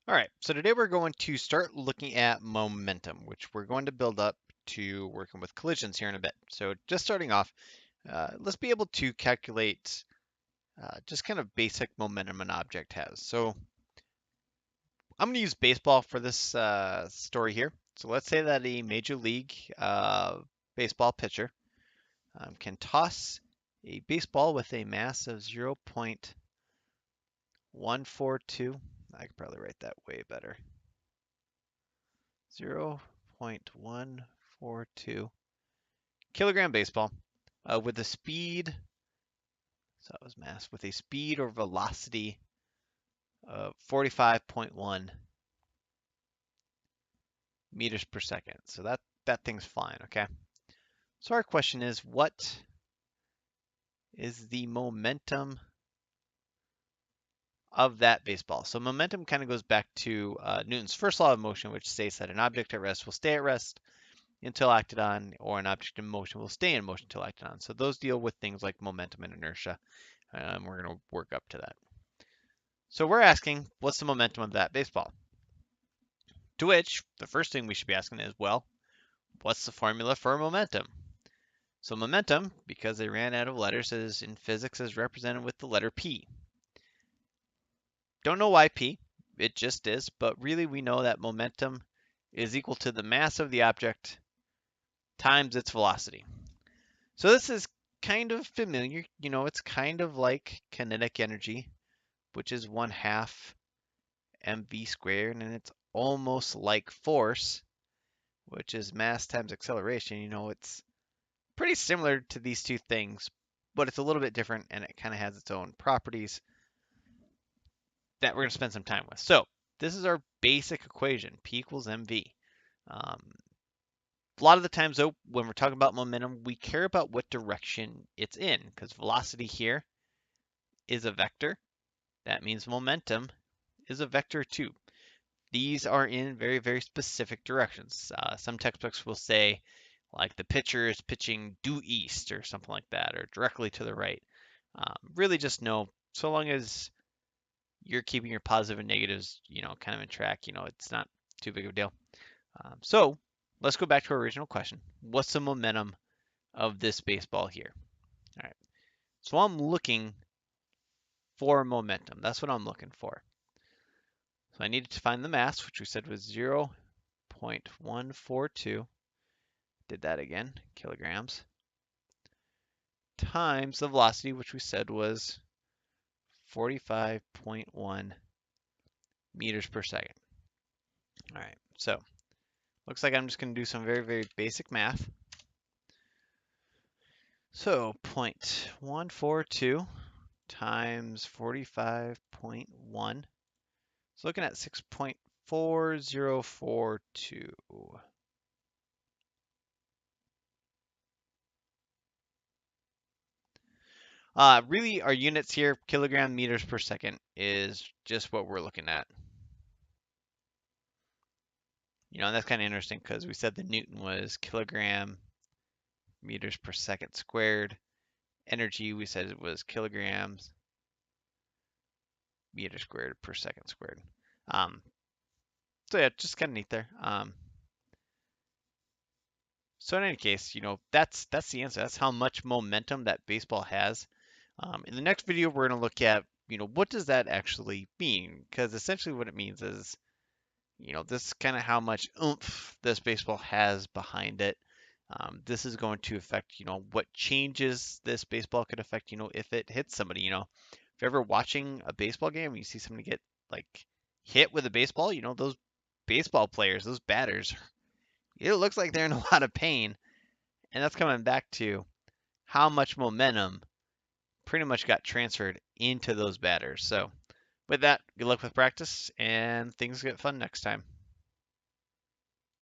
All right, so today we're going to start looking at momentum, which we're going to build up to working with collisions here in a bit. So just starting off, let's be able to calculate just kind of basic momentum an object has. So I'm going to use baseball for this story here. So let's say that a major league baseball pitcher can toss a baseball with a mass of 0.142. I could probably write that way better. 0.142 kilogram baseball with a speed, so that was mass, with a speed or velocity of 45.1 meters per second. So that thing's fine, okay? So our question is, what is the momentum of that baseball? So momentum kind of goes back to Newton's first law of motion, which states that an object at rest will stay at rest until acted on, or an object in motion will stay in motion until acted on. So those deal with things like momentum and inertia. We're going to work up to that. So we're asking, what's the momentum of that baseball? To which the first thing we should be asking is, well, what's the formula for momentum? So momentum, because they ran out of letters, is in physics is represented with the letter P. Don't know why P, it just is, but really we know that momentum is equal to the mass of the object times its velocity. So this is kind of familiar, it's kind of like kinetic energy, which is 1/2 mv squared, and it's almost like force, which is mass times acceleration. It's pretty similar to these two things, but it's a little bit different, and it kind of has its own properties that we're going to spend some time with. So this is our basic equation, P equals mv. A lot of the times, though, when we're talking about momentum, we care about what direction it's in, because velocity here is a vector. That means momentum is a vector too. These are in very, very specific directions. Some textbooks will say, like, the pitcher is pitching due east or something like that, or directly to the right. Really just know, so long as you're keeping your positive and negatives, kind of in track, it's not too big of a deal. So let's go back to our original question. What's the momentum of this baseball here? All right. So I'm looking for momentum. That's what I'm looking for. So I needed to find the mass, which we said was 0.142. Did that again, kilograms, times the velocity, which we said was 45.1 meters per second. All right, so looks like I'm just going to do some very, very basic math. So 0.142 times 45.1. So looking at 6.4042. Really, our units here, kilogram meters per second, is just what we're looking at. And that's kind of interesting because we said the Newton was kilogram meters per second squared. Energy, we said it was kilograms meters squared per second squared. So yeah, just kind of neat there. So in any case, that's the answer. That's how much momentum that baseball has. In the next video, we're going to look at, what does that actually mean? Because essentially what it means is, this is kind of how much oomph this baseball has behind it. This is going to affect, what changes this baseball could affect, if it hits somebody. If you're ever watching a baseball game and you see somebody get like hit with a baseball, those baseball players, those batters, it looks like they're in a lot of pain. And that's coming back to how much momentum pretty much got transferred into those batters. So with that, good luck with practice and things get fun next time.